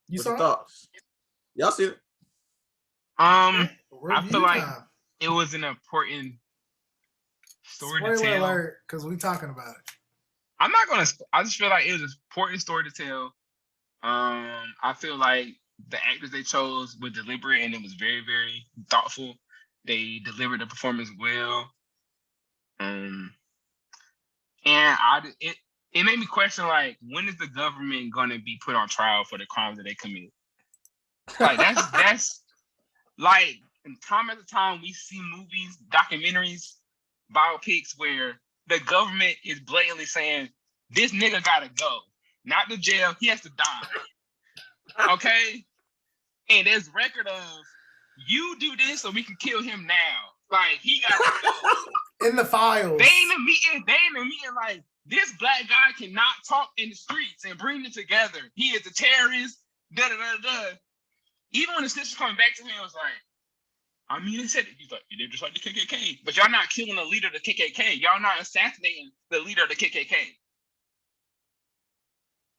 You What's your saw it? thoughts? Y'all see it? I Review feel like time. it was an important story to Spoiler tell. alert, because we talking about it. I'm not gonna. I just feel like it was an important story to tell. I feel like the actors they chose were deliberate and it was very, very thoughtful. They delivered the performance well. And it made me question, like, when is the government gonna be put on trial for the crimes that they commit? Like that's like time after time we see movies, documentaries, biopics where the government is blatantly saying this nigga gotta go, not to jail, he has to die. Okay, and there's record of you do this so we can kill him now. Like he gotta go. In the files. They ain't a meeting like this black guy cannot talk in the streets and bring it together. He is a terrorist. Da da da da. Even when the snitch was coming back to him, it was like, I mean, they said it. He's like, they're just like the KKK, but y'all not killing the leader of the KKK. Y'all not assassinating the leader of the KKK.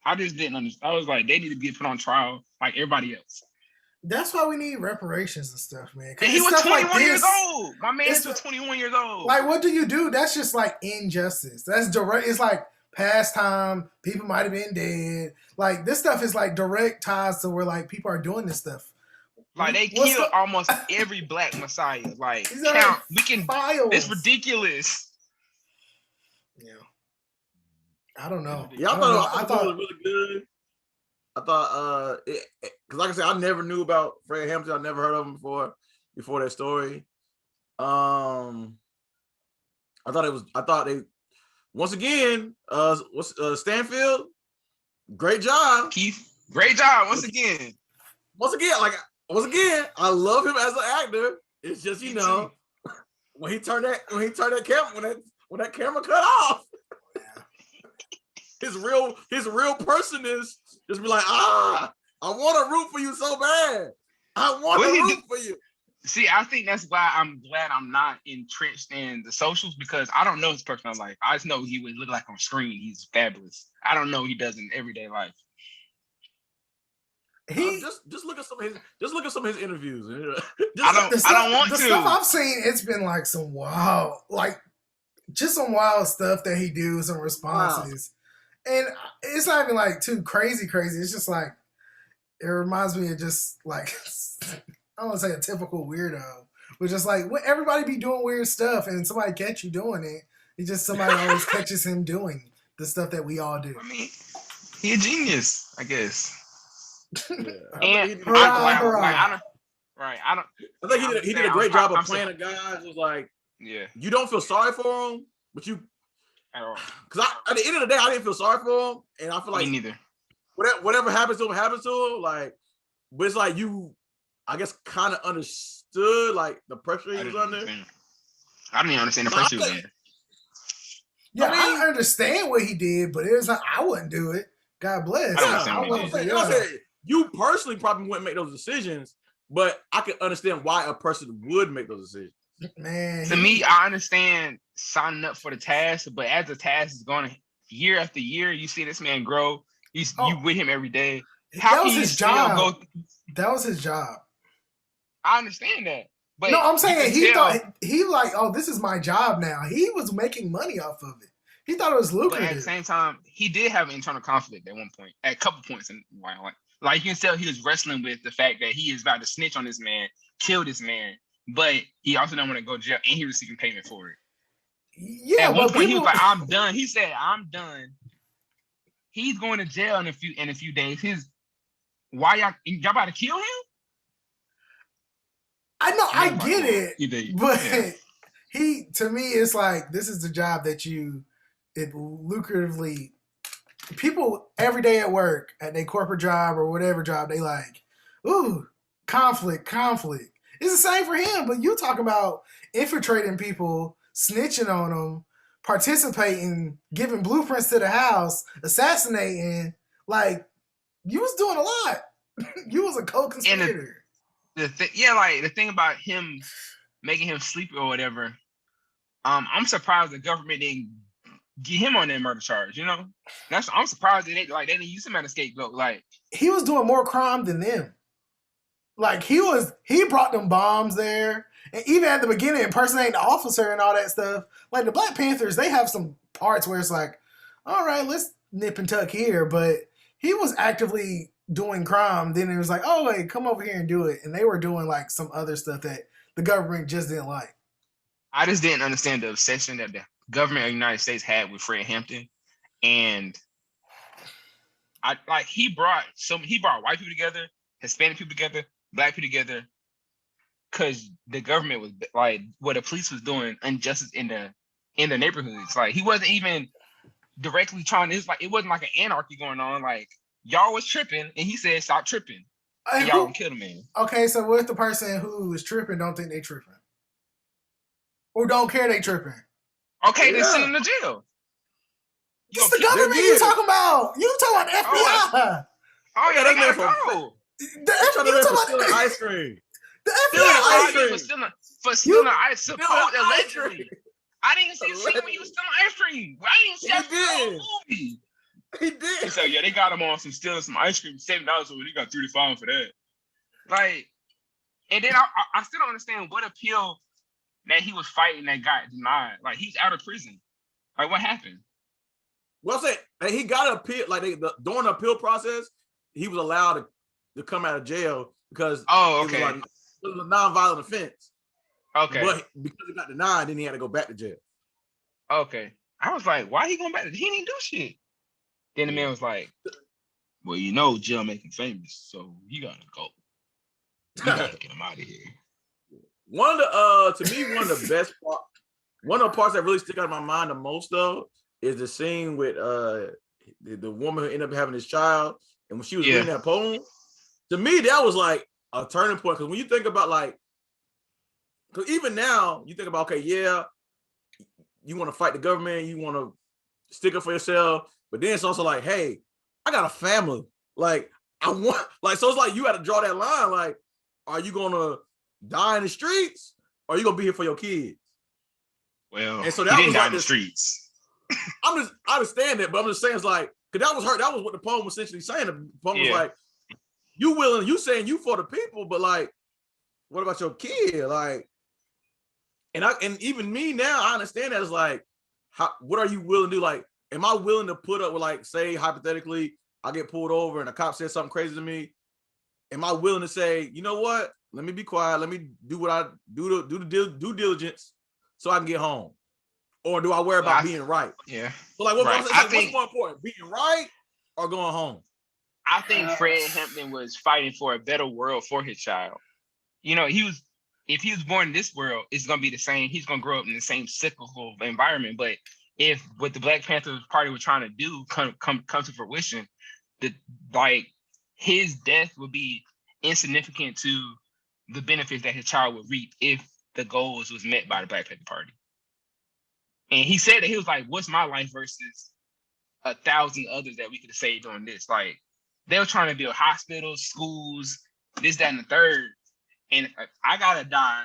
I just didn't understand. I was like, they need to be put on trial like everybody else. That's why we need reparations and stuff, man. And he was 21 years old. My man was 21 years old. Like, what do you do? That's just like injustice. That's direct. It's like past time. People might have been dead. Like, this stuff is like direct ties to where like people are doing this stuff. Like they killed almost every black messiah. Like count, we can. Files. It's ridiculous. Yeah. I don't know. Yeah, I thought it was really good. I thought, because like I said, I never knew about Fred Hampton. I never heard of him before that story. I thought they, once again, Stanfield, great job. Keith, great job once again. Once again, I love him as an actor. It's just, you know, when he turned that camera, when that camera cut off, his real person is just be like, I want to root for you so bad. I want to root for you. See, I think that's why I'm glad I'm not entrenched in the socials, because I don't know his personal life. I just know he would look like on screen. He's fabulous. I don't know what he does in everyday life. Just look at some of his interviews. I don't want to. The stuff I've seen, it's been like some wild stuff that he do, some responses. Wow. And it's not even like too crazy. It's just like, it reminds me of just like, I don't want to say a typical weirdo, but just like when everybody be doing weird stuff and somebody catch you doing it, it's just somebody always catches him doing the stuff that we all do. I mean, he a genius, I guess. Yeah. And I think he did a great job of playing a guy who's like, yeah, you don't feel sorry for him, but you. Because at the end of the day, I didn't feel sorry for him, and I feel like me neither. Whatever happens to him, like, but it's like you, I guess, kind of understood like the pressure he was under. I didn't even understand the pressure he was under. Yeah, I understand what he did, but it was like I wouldn't do it. God bless. You personally probably wouldn't make those decisions, but I can understand why a person would make those decisions. Man, to me, I understand signing up for the task, but as the task is going year after year, you see this man grow. You with him every day. That was his job. That was his job. I understand that. But no, I'm saying he thought he like, oh, this is my job now. He was making money off of it. He thought it was lucrative. But at the same time, he did have an internal conflict at one point, at a couple points in like you can tell he was wrestling with the fact that he is about to snitch on this man, kill this man. But he also don't want to go to jail, and he was seeking payment for it. Yeah, at one point he was like, "I'm done." He said, "I'm done." He's going to jail in a few days. Why y'all about to kill him? I know, I get it, but to me, it's like this is the job that it lucratively. People every day at work, at their corporate job or whatever job, they like, ooh, conflict. It's the same for him, but you talk about infiltrating people, snitching on them, participating, giving blueprints to the house, assassinating. Like, you was doing a lot. You was a co-conspirator. The thing about him making him sleep or whatever, I'm surprised the government didn't get him on that murder charge. I'm surprised they didn't use him as a scapegoat. Like he was doing more crime than them. Like he brought them bombs there, and even at the beginning, impersonating the officer and all that stuff. Like the Black Panthers, they have some parts where it's like, all right, let's nip and tuck here, but he was actively doing crime. Then it was like, oh, wait, come over here and do it, and they were doing like some other stuff that the government just didn't like. I just didn't understand the obsession that the government of the United States had with Fred Hampton, and he brought white people together, Hispanic people together, Black people together, because the government was like what the police was doing injustice in the neighborhoods. Like he wasn't even directly trying to. It's like it wasn't like an anarchy going on. Like y'all was tripping, and he said stop tripping. And y'all gonna kill the man. Okay, so what if the person who is tripping don't think they tripping? Or don't care they tripping? Okay, they send them to jail. It's the government you talking about. You talking about FBI. Oh yeah, they gotta go. The FBI for stealing ice cream. The FBI for stealing ice cream. Allegedly. I didn't see when you was stealing ice cream. I didn't see that in the movie. He did. So yeah, they got him on some stealing some ice cream, $7, so he got 3 to 5 for that. Like, and then I still don't understand what appeal that he was fighting that got denied. Like he's out of prison. Like what happened? Well, he got an appeal. Like during the appeal process, he was allowed to come out of jail because it was a non-violent offense. Okay, but because it got denied, then he had to go back to jail. Okay, I was like, why he going back? He didn't do shit. Then the man was like, well, jail make him famous, so you gotta go. You gotta get him out of here. One of the best parts, one of the parts that really stick out in my mind the most though is the scene with the woman who ended up having this child, and when she was reading that poem. To me, that was like a turning point, because when you think about because even now you think about you want to fight the government, you want to stick up for yourself, but then it's also like, hey, I got a family. Like I want, so it's like you got to draw that line. Like, are you gonna die in the streets, or are you gonna be here for your kids? Well, and so that was die in the streets. I understand that, but I'm just saying it's like, because that was her. That was what the poem was essentially saying. The poem was like, you saying you for the people, but like, what about your kid? Like, and even me now, I understand that it's like, what are you willing to do? Like, am I willing to put up with, like, say hypothetically, I get pulled over and a cop says something crazy to me? Am I willing to say, you know what? Let me be quiet. Let me do what I do the due diligence so I can get home. Or do I worry about being right? Yeah. So like, what's more important, being right or going home? I think Fred Hampton was fighting for a better world for his child. If he was born in this world, it's gonna be the same. He's gonna grow up in the same cyclical environment. But if what the Black Panther Party were trying to do come to fruition, his death would be insignificant to the benefits that his child would reap if the goals was met by the Black Panther Party. And he said that he was like, what's my life versus 1,000 others that we could have saved on this? Like, they were trying to build hospitals, schools, this, that, and the third. And if I gotta die,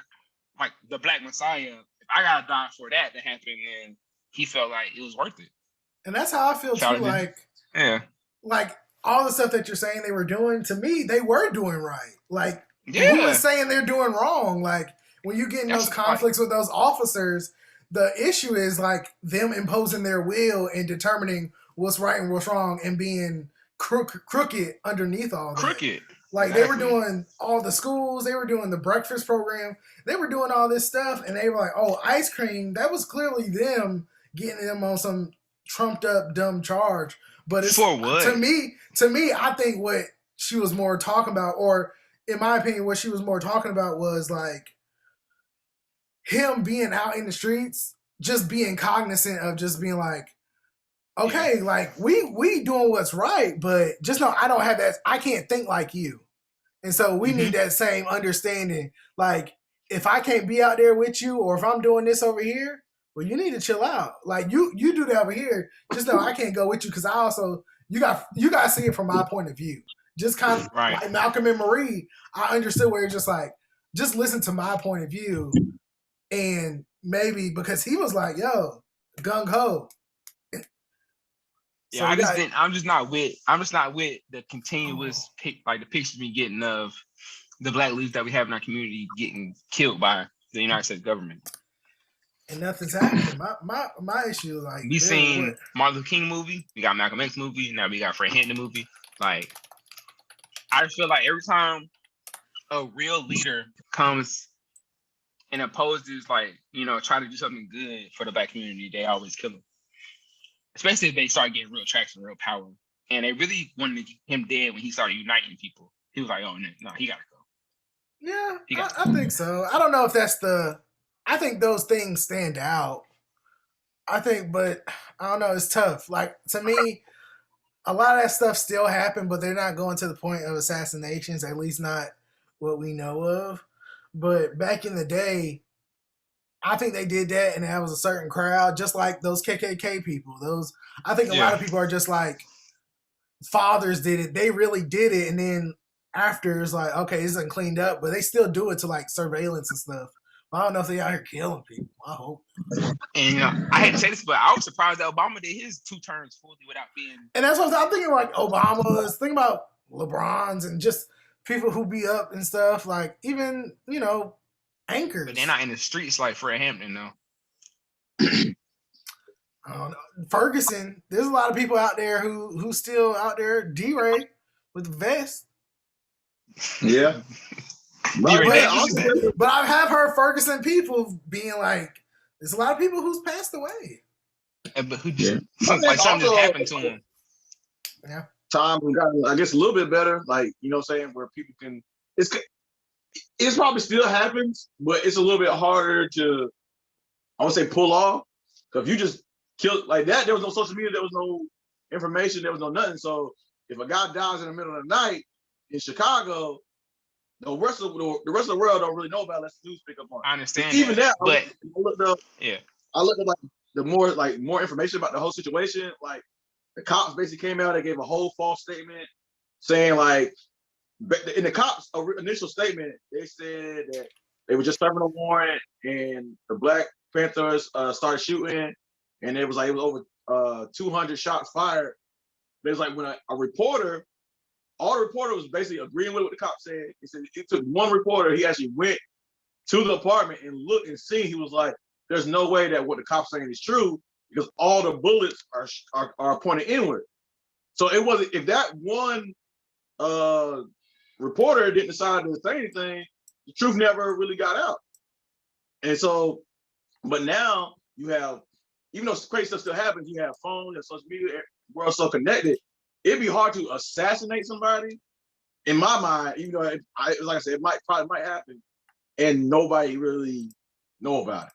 like the Black Messiah, if I gotta die for that to happen, then he felt like it was worth it. And that's how I feel too. Like all the stuff that you're saying they were doing, to me, they were doing right. Like, who was saying they're doing wrong? Like, when you get in those conflicts with those officers, the issue is like them imposing their will and determining what's right and what's wrong and being crooked underneath all that. Crooked. Like, they were doing all the schools, they were doing the breakfast program, they were doing all this stuff, and they were like, oh, ice cream, that was clearly them getting them on some trumped up dumb charge. But it's, for what? To me, I think what she was more talking about, or in my opinion, what she was more talking about was like him being out in the streets, just being cognizant of just being like, okay, like we doing what's right, but just know I don't have that. I can't think like you. And so we need that same understanding. Like, if I can't be out there with you, or if I'm doing this over here, well, you need to chill out. Like, you do that over here. Just know I can't go with you, because I also, you got to see it from my point of view. Just kind of like Malcolm and Marie, I understood where it's just like, just listen to my point of view. And maybe because he was like, yo, gung ho. Yeah, I'm just not with the continuous the pictures we getting of the black leaders that we have in our community getting killed by the United States government. And nothing's happening. My issue is like we seen Martin Luther King movie, we got Malcolm X movie, now we got Fred Hampton movie. Like, I just feel like every time a real leader comes and opposes, like, try to do something good for the black community, they always kill him. Especially if they start getting real traction, real power. And they really wanted him dead when he started uniting people. He was like, oh, no, he got to go. Yeah, I think so. I don't know if that's I think those things stand out. But I don't know. It's tough. Like, to me, a lot of that stuff still happened, but they're not going to the point of assassinations, at least not what we know of. But back in the day, I think they did that, and that was a certain crowd, just like those KKK people. I think a lot of people are just like, fathers did it. They really did it, and then after it's like, okay, this isn't cleaned up, but they still do it to like surveillance and stuff. I don't know if they out here killing people. I hope. And I hate to say this, but I was surprised that Obama did his 2 terms fully without being. And that's what I'm thinking. Like Obama's, thinking about LeBron's, and just people who be up and stuff. Like, even anchors. But they're not in the streets like Fred Hampton, though. I don't know. Ferguson. There's a lot of people out there who's still out there. D-Ray with the vest. Yeah. But I have heard Ferguson people being like, there's a lot of people who's passed away. But who just like something just happened to him. Yeah. Time got, I guess, a little bit better. Like, you know what I'm saying, where people can. It's probably still happens, but it's a little bit harder to, I would say, pull off. Because if you just killed like that, there was no social media, there was no information, there was no nothing. So if a guy dies in the middle of the night in Chicago, the rest of the world don't really know about it unless the news pick up on it. I understand. Even that, but I looked up the more information about the whole situation. Like, the cops basically came out, they gave a whole false statement saying, like, in the cops' initial statement, they said that they were just serving a warrant and the Black Panthers started shooting, and it was over 200 shots fired. But it was like when a reporter, all the reporter was basically agreeing with what the cop said. He said it took one reporter, he actually went to the apartment and looked and seen. He was like, there's no way that what the cop's saying is true, because all the bullets are pointed inward. So it wasn't, if that one reporter didn't decide to say anything, the truth never really got out. And so, but now you have, even though crazy stuff still happens, you have phones, you have social media, world's so connected, it'd be hard to assassinate somebody, in my mind, even though like I said, it probably might happen, and nobody really know about it.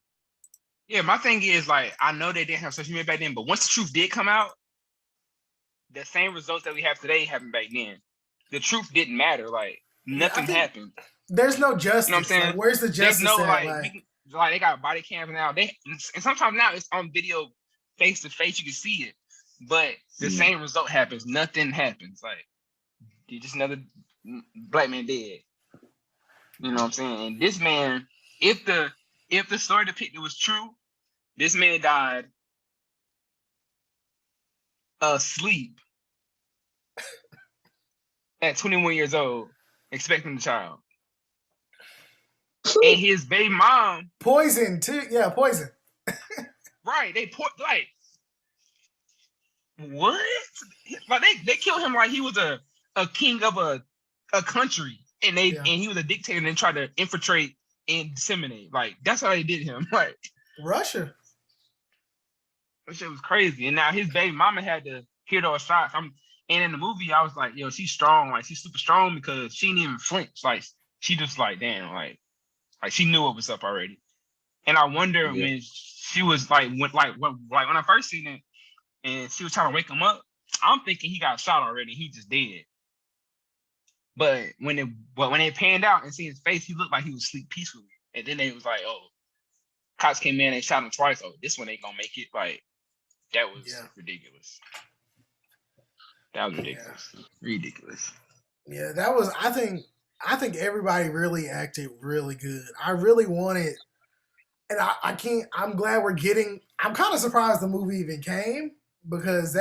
Yeah, my thing is, like, I know they didn't have social media back then, but once the truth did come out, the same results that we have today happened back then. The truth didn't matter. Like, nothing happened. There's no justice. You know what I'm saying? Like, where's the justice? There's no, like, they got body cams now. And sometimes now it's on video, face to face. You can see it, but the same result happens. Nothing happens. Like, just another black man dead. You know what I'm saying? And this man, if the story depicted was true, this man died asleep at 21 years old, expecting a child. And his baby mom... Poison, too. Yeah, poison. Right. Like, what? Like, they killed him like he was a king of a country. And he was a dictator and then tried to infiltrate and disseminate. Like, that's how they did him. Like, Russia. That shit was crazy. And now his baby mama had to hear those shots. And in the movie, I was like, yo, she's strong. Like, she's super strong because she didn't even flinch. Like, she just like, damn, like she knew what was up already. And I wonder when she was like, when I first seen it, and she was trying to wake him up, I'm thinking he got shot already. He just dead. But when it panned out and see his face, he looked like he was asleep peacefully. And then they was like, oh, cops came in and shot him twice. Oh, this one ain't gonna make it. Like, that was ridiculous. That was ridiculous. Yeah. Ridiculous. Yeah, that was, I think everybody really acted really good. I really wanted, and I'm glad I'm kind of surprised the movie even came, because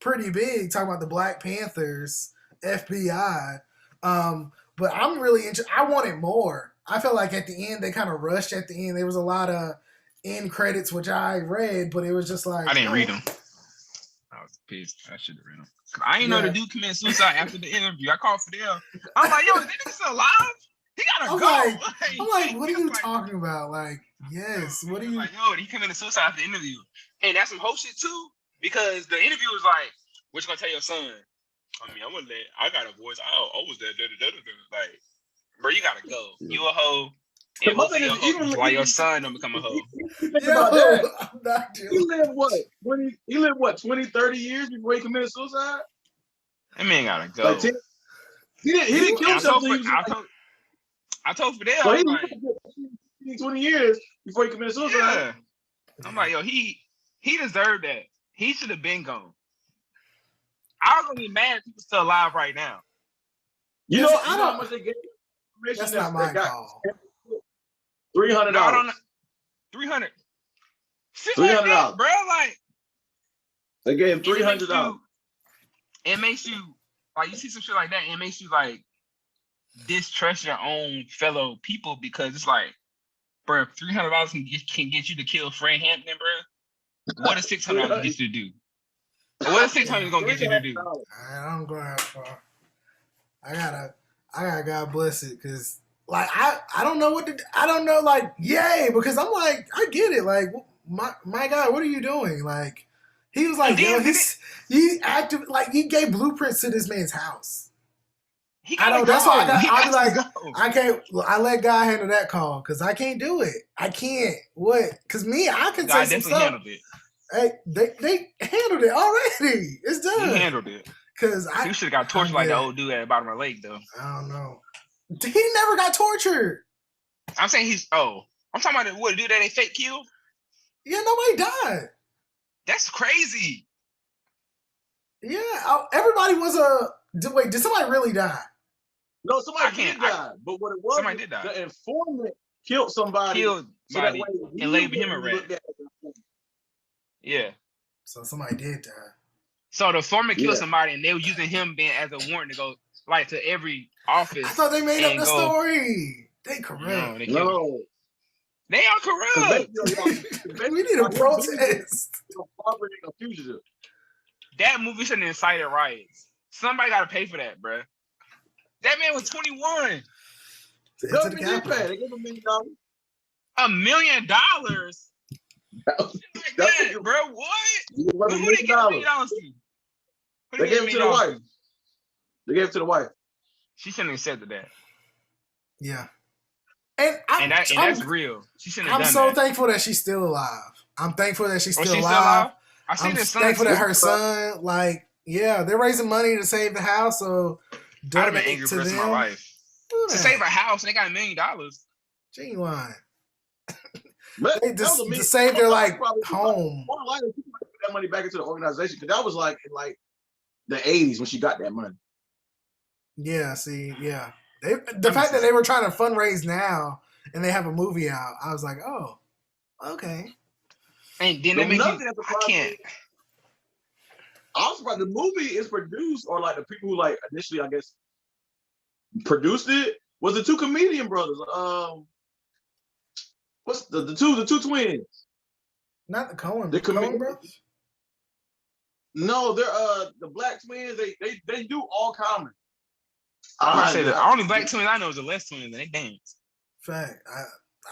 pretty big, talking about the Black Panthers, FBI. But I'm really interested. I wanted more. I felt like at the end, they kind of rushed at the end. There was a lot of end credits, which I read, but it was just like... I didn't read them. I was pissed. I should have read them. I didn't know the dude committed suicide after the interview. I called Fidel. I'm like, yo, is that nigga still alive? He gotta go. I'm like, what are you talking about? Like, yes, what are you... Like, yo, he committed suicide after the interview. And that's some whole shit, too, because the interview was like, what you gonna tell your son? I mean, I got a voice. I was there. Like, bro, you gotta go. You a hoe. And hopefully your son don't become a hoe. He lived what, 20, 30 years before he committed suicide? That man gotta go. Like, he didn't kill himself. I told Fidel, so I was like, 20 years before he committed suicide. Yeah. I'm like, yo, he deserved that. He should have been gone. I was gonna be mad if he was still alive right now. You know how much they gave? That's not my call. $300. No, I don't know. $300. $300, bro. Like, they gave him $300. It makes you like, you see some shit like that, and it makes you like distrust your own fellow people, because it's like, bro, $300 can get you to kill Fred Hampton, bro. What is $600 get you to do? What is $600 gonna get you to do? I'm going that far. I gotta God bless it, because like I don't know I don't know, like, yay, because I'm like, I get it, like, my God, what are you doing? Like, he was like, yo, he active, like, he gave blueprints to this man's house. I know, that's why I'll be like, I can't. I let God handle that call, because I can't do it. I can't. What? Because I can say some stuff. Handled it. Hey, they handled it already. It's done. He handled it. Because you should have got tortured like the old dude at the bottom of the lake, though. I don't know. He never got tortured. I'm saying I'm talking about the dude that they fake killed. Yeah, nobody died. That's crazy. Yeah, everybody was wait, did somebody really die? No, somebody did die. But what it was, somebody did die. The informant killed somebody. So that way and labeled him a rat. Yeah. So somebody did die. So the informant killed somebody, and they were using him being as a warrant to go like to every office. I thought they made up the story. They corrupt. No. They are corrupt. We need a protest. A fugitive. That movie should have incited riots. Somebody got to pay for that, bro. That man was 21. They gave him $1 million. $1 million? Like that, bro. What? Who did they give $1 million to? They gave it to the wife. They gave it to the wife. She shouldn't have accepted that. Yeah. And that's real. She shouldn't have done that. I'm so thankful that she's still alive. I'm thankful that she's still alive. I'm thankful that her son, like, yeah, they're raising money to save the house, so I'd have been angry for the rest of my life. To save a house, and they got $1 million. Genuine. They just to save their like home. More likely, people put that money back into the organization, because that was like in like the 80s when she got that money. Yeah, see, yeah. The fact that they were trying to fundraise now and they have a movie out, I was like, oh, okay. And then they make I can't. I was surprised the movie is produced, or like the people who like initially, I guess, produced it was the two comedian brothers. What's the two twins? Not the Coen brothers. No, they're the black twins. They do all comedy. I say the only black twins I know is the Les twins, and they dance. Fact,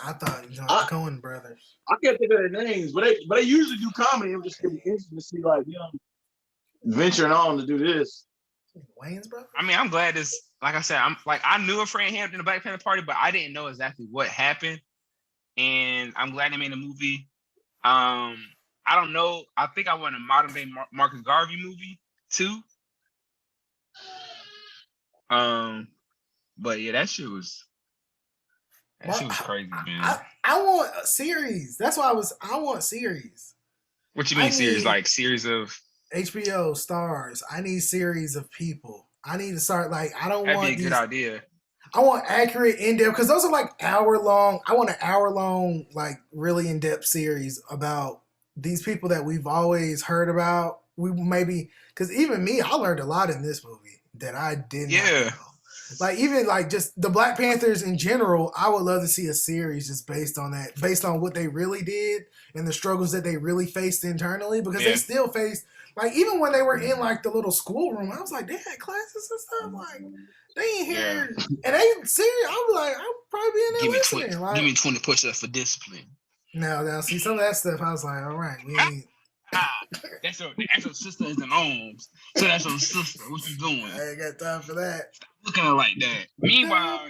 I thought the Coen brothers. I can't think of their names, but they usually do comedy. I'm just interested to see like venturing on to do this. Wayne's brother. I mean, I'm glad this. Like I said, I knew of Fred Hampton, the Black Panther Party, but I didn't know exactly what happened. And I'm glad they made a movie. I don't know. I think I want a modern day Marcus Garvey movie too. But yeah, that shit was crazy, man. I want a series. That's why I want series. What you mean series? Like series of HBO stars. I need series of people. I need to start like That'd be a good idea. I want accurate, in-depth, because those are like hour-long. I want an hour-long, like really in-depth series about these people that we've always heard about we maybe, because even me, I learned a lot in this movie that I did not know. Like even like just the Black Panthers in general, I would love to see a series just based on that, based on what they really did and the struggles that they really faced internally, because they still faced, like even when they were in like the little schoolroom, I was like, they had classes and stuff, like they ain't here, and they serious. I was like, I'll probably be in there listening. Like, give me 20 push-ups for discipline. Now see some of that stuff, I was like, all right, we ain't. That's your sister is in arms. So that's your sister. What you doing? I ain't got time for that. Stop looking at her like that. Meanwhile,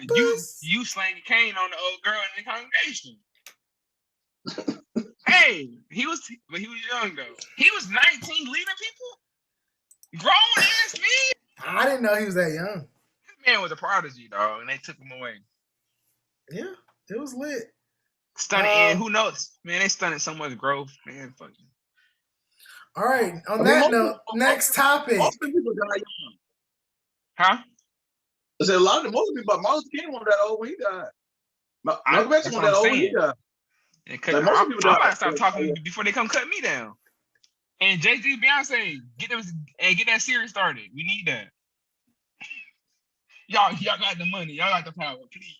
you slanging cane on the old girl in the congregation. Hey, he was young though. He was 19 leading people. Grown ass man. I didn't know he was that young. This man was a prodigy, dog, and they took him away. Yeah, it was lit. Stunning, and who knows? Man, they stunted so much growth. Man, fuck you. All right. On that note, next topic. Most people die young. Huh? I said most people, but Martin Luther King wasn't that old when he died. Malcolm X wasn't that old when he died. Like most people die. I gotta stop talking before they come cut me down. And Jay-Z, Beyonce, get that series started. We need that. Y'all got the money. Y'all got the power. Please.